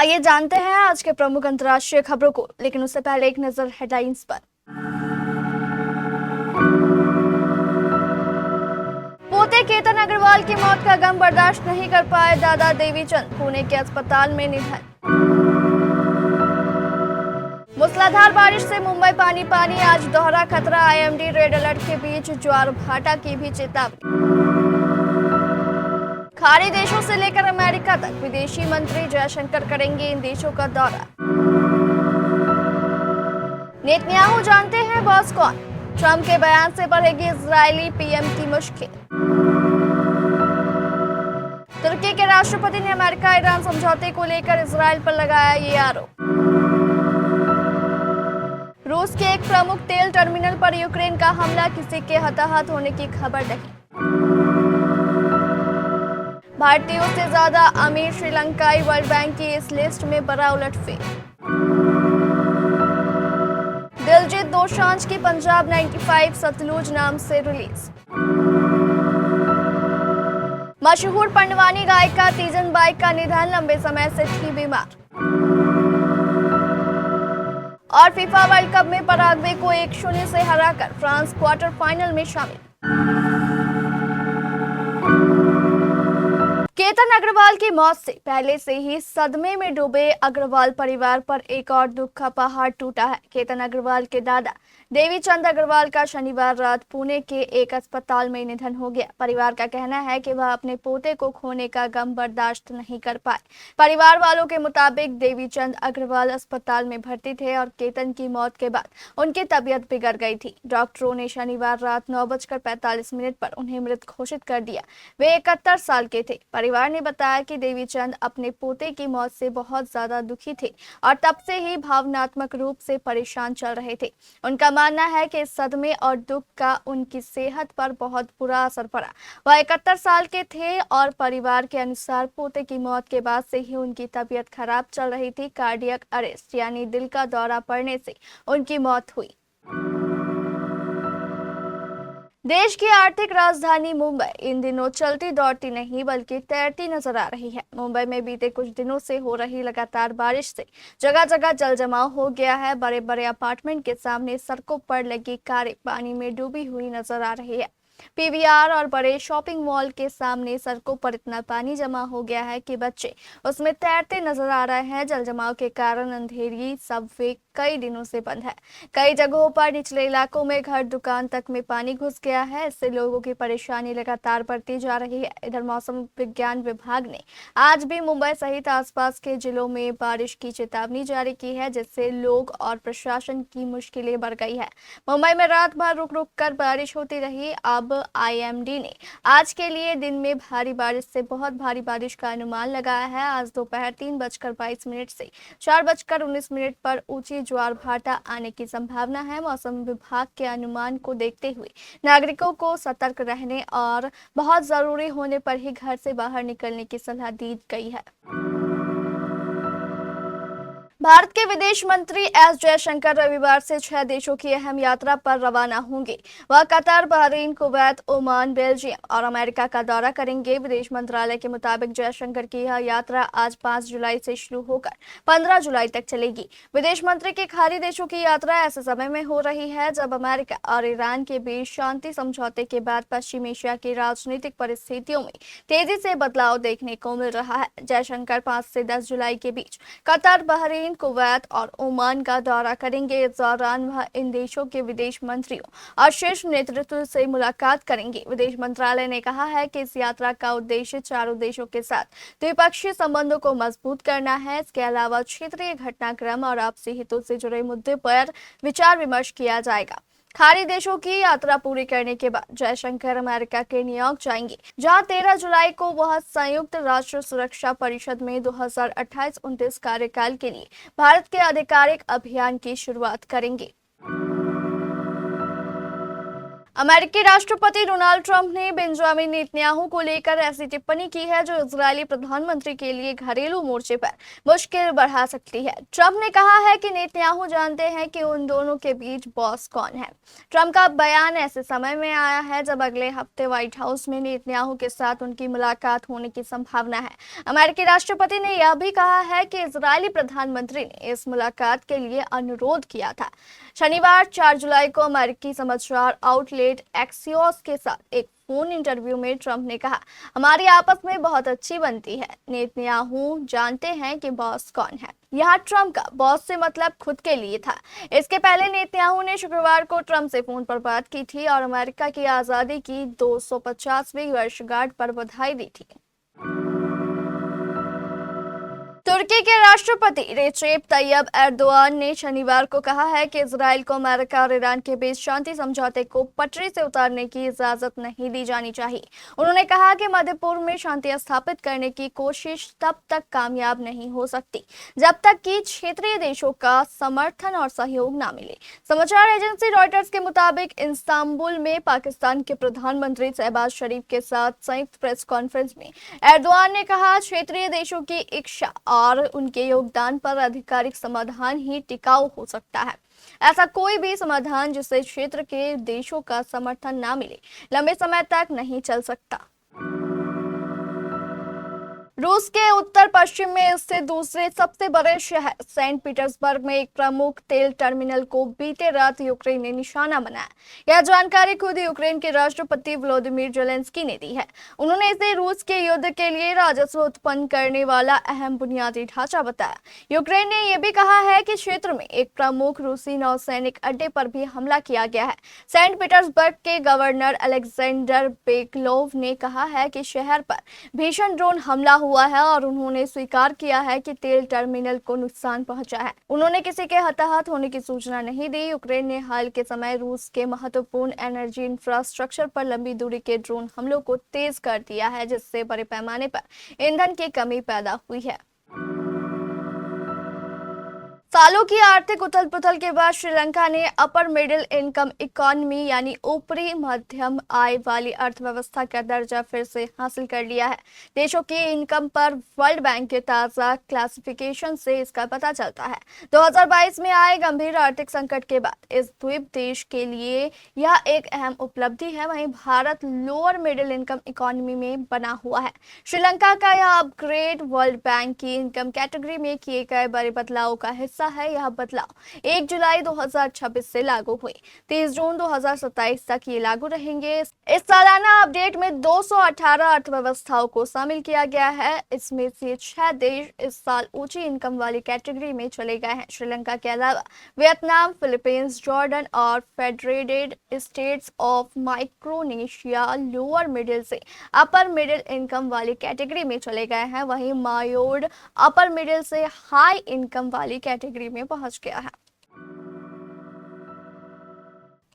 आइए जानते हैं आज के प्रमुख अंतर्राष्ट्रीय खबरों को, लेकिन उससे पहले एक नजर हेडलाइंस पर। पोते केतन अग्रवाल की मौत का गम बर्दाश्त नहीं कर पाए दादा देवीचंद, पुणे के अस्पताल में निधन। मूसलाधार बारिश से मुंबई पानी पानी, आज दोहरा खतरा, आईएमडी रेड अलर्ट के बीच ज्वार भाटा की भी चेतावनी। खाड़ी देशों से लेकर अमेरिका तक विदेशी मंत्री जयशंकर करेंगे इन देशों का दौरा। नेतन्याहू जानते हैं बॉस कौन, ट्रंप के बयान से बढ़ेगी इजरायली पीएम की मुश्किल। तुर्की के राष्ट्रपति ने अमेरिका ईरान समझौते को लेकर इजरायल पर लगाया ये आरोप। रूस के एक प्रमुख तेल टर्मिनल पर यूक्रेन का हमला, किसी के हताहत होने की खबर नहीं। भारतीयों से ज्यादा अमीर श्रीलंकाई वर्ल्ड बैंक की इस लिस्ट में बड़ा उलटफेर। दिलजीत दोसांझ की पंजाब 95 सतलुज नाम से रिलीज। मशहूर पंडवानी गायिका तीजन बाई का निधन, लंबे समय से थी बीमार। और फीफा वर्ल्ड कप में पराग्वे को 1-0 से हराकर फ्रांस क्वार्टर फाइनल में शामिल। केतन अग्रवाल की मौत से पहले से ही सदमे में डूबे अग्रवाल परिवार पर एक और दुख का पहाड़ टूटा है। केतन अग्रवाल के दादा देवीचंद अग्रवाल का शनिवार रात पुणे के एक अस्पताल में निधन हो गया। परिवार का कहना है कि वह अपने पोते को खोने का गम बर्दाश्त नहीं कर पाए। परिवार वालों के मुताबिक देवीचंद अग्रवाल अस्पताल में भर्ती थे और केतन की मौत के बाद उनकी तबीयत बिगड़ गई थी। डॉक्टरों ने शनिवार रात 9:45 पर उन्हें मृत घोषित कर दिया। वे 71 साल के थे। परिवार ने बताया कि देवीचंद अपने पोते की मौत से बहुत ज्यादा दुखी थे और तब से ही भावनात्मक रूप से परेशान चल रहे थे। उनका मानना है कि इस सदमे और दुख का उनकी सेहत पर बहुत बुरा असर पड़ा। वह 71 साल के थे और परिवार के अनुसार पोते की मौत के बाद से ही उनकी तबीयत खराब चल रही थी। कार्डियक अरेस्ट यानी दिल का दौरा पड़ने से उनकी मौत हुई। देश की आर्थिक राजधानी मुंबई इन दिनों चलती दौड़ती नहीं बल्कि तैरती नजर आ रही है। मुंबई में बीते कुछ दिनों से हो रही लगातार बारिश से जगह जगह जल जमाव हो गया है। बड़े बड़े अपार्टमेंट के सामने सड़कों पर लगी कारें पानी में डूबी हुई नजर आ रही है। पीवीआर और बड़े शॉपिंग मॉल के सामने सड़कों पर इतना पानी जमा हो गया है कि बच्चे उसमें तैरते नजर आ रहे हैं। जल जमाव के कारण अंधेरी सबवे कई दिनों से बंद है। कई जगहों पर निचले इलाकों में घर दुकान तक में पानी घुस गया है। इससे लोगों की परेशानी लगातार बढ़ती जा रही है। इधर मौसम विज्ञान विभाग ने आज भी मुंबई सहित आसपास के जिलों में बारिश की चेतावनी जारी की है, जिससे लोग और प्रशासन की मुश्किलें बढ़ गई है। मुंबई में रात भर रुक रुक कर बारिश होती रही। अब आईएमडी ने आज के लिए दिन में भारी बारिश से बहुत भारी बारिश का अनुमान लगाया है। आज दोपहर 3:22 से 4:19 पर ऊंची ज्वार भाटा आने की संभावना है। मौसम विभाग के अनुमान को देखते हुए नागरिकों को सतर्क रहने और बहुत जरूरी होने पर ही घर से बाहर निकलने की सलाह दी गई है। भारत के विदेश मंत्री एस जयशंकर रविवार से 6 देशों की अहम यात्रा पर रवाना होंगे। वह Qatar, Bahrain, Kuwait, Oman, Belgium और अमेरिका का दौरा करेंगे। विदेश मंत्रालय के मुताबिक जयशंकर की यह यात्रा आज 5 जुलाई से शुरू होकर 15 जुलाई तक चलेगी। विदेश मंत्री की खाड़ी देशों की यात्रा ऐसे समय में हो रही है जब अमेरिका और ईरान के बीच शांति समझौते के बाद पश्चिम एशिया की राजनीतिक परिस्थितियों में तेजी से बदलाव देखने को मिल रहा है। जयशंकर 5 से 10 जुलाई के बीच कतर, बहरीन, कुवैत और ओमान का दौरा करेंगे। इस दौरान वह इन देशों के विदेश मंत्रियों और शीर्ष नेतृत्व से मुलाकात करेंगे। विदेश मंत्रालय ने कहा है कि इस यात्रा का उद्देश्य चारों देशों के साथ द्विपक्षीय संबंधों को मजबूत करना है। इसके अलावा क्षेत्रीय घटनाक्रम और आपसी हितों से जुड़े मुद्दे पर विचार विमर्श किया जाएगा। खाड़ी देशों की यात्रा पूरी करने के बाद जयशंकर अमेरिका के न्यूयॉर्क जाएंगे, जहां 13 जुलाई को वह संयुक्त राष्ट्र सुरक्षा परिषद में 2028-29 कार्यकाल के लिए भारत के आधिकारिक अभियान की शुरुआत करेंगे। अमेरिकी राष्ट्रपति डोनाल्ड ट्रंप ने बेंजामिन नेतन्याहू को लेकर ऐसी टिप्पणी की है जो इजरायली प्रधानमंत्री के लिए घरेलू मोर्चे पर मुश्किल बढ़ा सकती है। ट्रंप ने कहा है कि नेतन्याहू जानते हैं कि उन दोनों के बीच बॉस कौन है। ट्रंप का बयान ऐसे समय में आया है जब अगले हफ्ते व्हाइट हाउस में नेतन्याहू के साथ उनकी मुलाकात होने की संभावना है। अमेरिकी राष्ट्रपति ने यह भी कहा है कि इजरायली प्रधानमंत्री ने इस मुलाकात के लिए अनुरोध किया था। शनिवार 4 जुलाई को अमेरिकी समाचार आउटलेट एक्सियोस के साथ एक फोन इंटरव्यू में ट्रंप ने कहा, हमारी आपस में बहुत अच्छी बनती है। नेतन्याहू जानते हैं कि बॉस कौन है। यहाँ ट्रंप का बॉस से मतलब खुद के लिए था। इसके पहले नेतन्याहू ने शुक्रवार को ट्रंप से फोन पर बात की थी और अमेरिका की आजादी की 250वीं वर्षगांठ पर बधाई दी थी। तुर्की के राष्ट्रपति रेसेप तैयब एर्दोआन ने शनिवार को कहा है कि इजराइल को अमेरिका और ईरान के बीच शांति समझौते को पटरी से उतारने की इजाजत नहीं दी जानी चाहिए। उन्होंने कहा कि मध्य पूर्व में शांति स्थापित करने की कोशिश तब तक कामयाब नहीं हो सकती जब तक कि क्षेत्रीय देशों का समर्थन और सहयोग न मिले। समाचार एजेंसी रॉयटर्स के मुताबिक इस्तांबुल में पाकिस्तान के प्रधानमंत्री शहबाज शरीफ के साथ संयुक्त प्रेस कॉन्फ्रेंस में एर्दोआन ने कहा, क्षेत्रीय देशों की इच्छा और उनके योगदान पर आधिकारिक समाधान ही टिकाऊ हो सकता है। ऐसा कोई भी समाधान जिससे क्षेत्र के देशों का समर्थन ना मिले लंबे समय तक नहीं चल सकता। रूस के उत्तर पश्चिम में स्थित दूसरे सबसे बड़े शहर सेंट पीटर्सबर्ग में एक प्रमुख तेल टर्मिनल को बीते रात यूक्रेन ने निशाना बनाया। यह जानकारी खुद यूक्रेन के राष्ट्रपति व्लादिमीर जेलेंस्की ने दी है। उन्होंने इसे रूस के युद्ध के लिए राजस्व उत्पन्न करने वाला अहम बुनियादी ढांचा बताया। यूक्रेन ने यह भी कहा है कि क्षेत्र में एक प्रमुख रूसी नौसैनिक अड्डे पर भी हमला किया गया है। सेंट पीटर्सबर्ग के गवर्नर अलेक्जेंडर बेकलोव ने कहा है कि शहर पर भीषण ड्रोन हमला हुआ है और उन्होंने स्वीकार किया है कि तेल टर्मिनल को नुकसान पहुंचा है। उन्होंने किसी के हताहत होने की सूचना नहीं दी। यूक्रेन ने हाल के समय रूस के महत्वपूर्ण एनर्जी इंफ्रास्ट्रक्चर पर लंबी दूरी के ड्रोन हमलों को तेज कर दिया है, जिससे बड़े पैमाने पर ईंधन की कमी पैदा हुई है। सालों की आर्थिक उथल-पुथल के बाद श्रीलंका ने अपर मिडिल इनकम इकोनॉमी यानी ऊपरी मध्यम आय वाली अर्थव्यवस्था का दर्जा फिर से हासिल कर लिया है। देशों की इनकम पर वर्ल्ड बैंक के ताजा क्लासिफिकेशन से इसका पता चलता है। 2022 में आए गंभीर आर्थिक संकट के बाद इस द्वीप देश के लिए यह एक अहम उपलब्धि है। वहीं Bharat lower middle income economy में बना हुआ है। श्रीलंका का यह अपग्रेड वर्ल्ड बैंक की इनकम कैटेगरी में किए गए बड़े बदलाव का हिस्सा है। यह बदलाव 1 जुलाई 2026 से लागू हुए। 30 जून 2027 तक ये लागू रहेंगे। इस सालाना अपडेट में 218 अर्थव्यवस्थाओं को शामिल किया गया है। इसमें से 6 देश इस साल ऊंची इनकम वाली कैटेगरी में चले गए हैं। श्रीलंका के अलावा वियतनाम, फिलीपींस, जॉर्डन और federated states of Micronesia lower middle से अपर मिडिल इनकम वाली कैटेगरी में चले गए हैं। वहीं मायोर्ड अपर मिडिल से हाई इनकम वाली कैटेगरी में पहुंच गया है।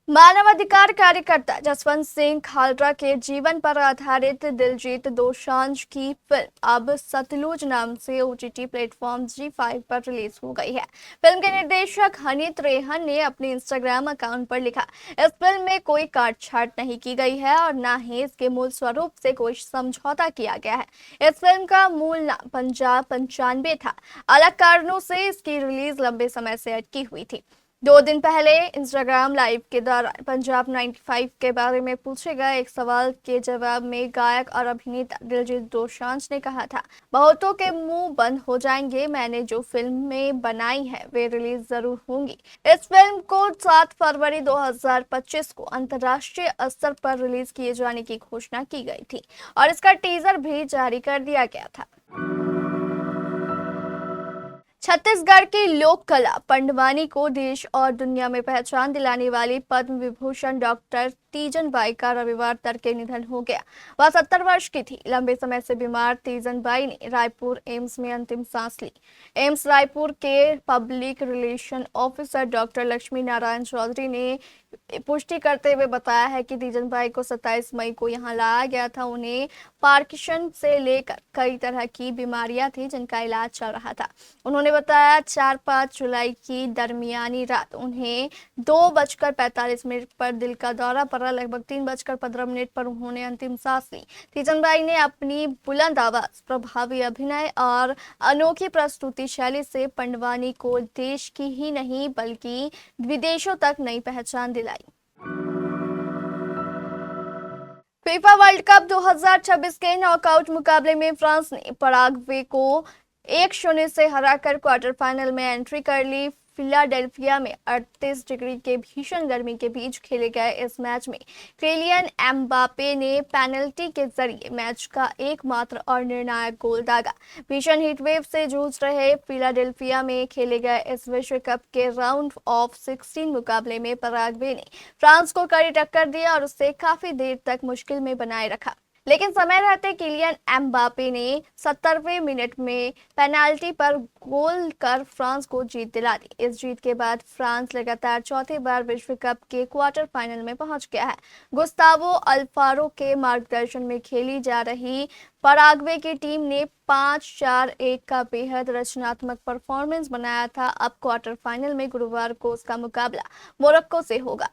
मानवाधिकार कार्यकर्ता जसवंत सिंह खालरा के जीवन पर आधारित दिलजीत दोसांझ की फिल्म अब सतलुज नाम से OTT प्लेटफॉर्म ZEE5 पर रिलीज हो गई है। फिल्म के निर्देशक हनीत रेहन ने अपने इंस्टाग्राम अकाउंट पर लिखा, इस फिल्म में कोई काट-छांट नहीं की गई है और न ही इसके मूल स्वरूप से कोई समझौता किया गया है। इस फिल्म का मूल नाम पंजाब 95 था। अलग कारणों से इसकी रिलीज लंबे समय से अटकी हुई थी। 2 दिन पहले इंस्टाग्राम लाइव के दौरान पंजाब 95 के बारे में पूछे गए एक सवाल के जवाब में गायक और अभिनेता दिलजीत दोसांझ ने कहा था, बहुतों के मुंह बंद हो जाएंगे। मैंने जो फिल्में बनाई हैं वे रिलीज जरूर होंगी। इस फिल्म को 7 फरवरी 2025 को अंतर्राष्ट्रीय स्तर पर रिलीज किए जाने की घोषणा की गई थी और इसका टीजर भी जारी कर दिया गया था। छत्तीसगढ़ की लोक कला पंडवानी को देश और दुनिया में पहचान दिलाने वाली पद्म विभूषण डॉक्टर तीजन बाई का रविवार तड़के निधन हो गया। वह 70 वर्ष की थी। लंबे समय से बीमार तीजन बाई ने रायपुर एम्स में अंतिम सांस ली। एम्स रायपुर के public relation officer doctor Lakshmi Narayan Chaudhary ने पुष्टि करते हुए बताया है कि तीजन को 27 मई को यहां लाया गया था। उन्हें पार्किंसन से लेकर कई तरह की बीमारियां थी जिनका इलाज चल रहा था। उन्होंने बताया 4-5 जुलाई की दरमियानी रात उन्हें 2:45 पर दिल का दौरा पड़ा। लगभग 3:15 पर उन्होंने अंतिम सांस ली। तीजन ने अपनी बुलंद आवाज, प्रभावी अभिनय और अनोखी प्रस्तुति शैली से पंडवानी को देश की ही नहीं बल्कि विदेशों तक नई पहचान दिलाई। फीफा वर्ल्ड कप 2026 के नॉकआउट मुकाबले में फ्रांस ने पराग्वे को 1-0 से हराकर क्वार्टर फाइनल में एंट्री कर ली। फिलाडेल्फिया में 38 डिग्री के भीषण गर्मी के बीच खेले गए इस मैच में किलियन एम्बापे ने पेनल्टी के जरिए मैच का एकमात्र और निर्णायक गोल दागा। भीषण हीटवेव से जूझ रहे फिलाडेल्फिया में खेले गए इस विश्व कप के राउंड ऑफ 16 मुकाबले में पराग्वे ने फ्रांस को कड़ी टक्कर दी और उसे काफी देर तक मुश्किल में बनाए रखा। लेकिन समय रहते किलियन एम्बापे ने 70वें मिनट में पेनाल्टी पर गोल कर फ्रांस को जीत दिला दी। इस जीत के बाद फ्रांस लगातार चौथी बार विश्व कप के क्वार्टर फाइनल में पहुंच गया है। गुस्तावो अल्फारो के मार्गदर्शन में खेली जा रही पराग्वे की टीम ने 5-4-1 का बेहद रचनात्मक परफॉर्मेंस बनाया था। अब क्वार्टर फाइनल में गुरुवार को उसका मुकाबला मोरक्को से होगा।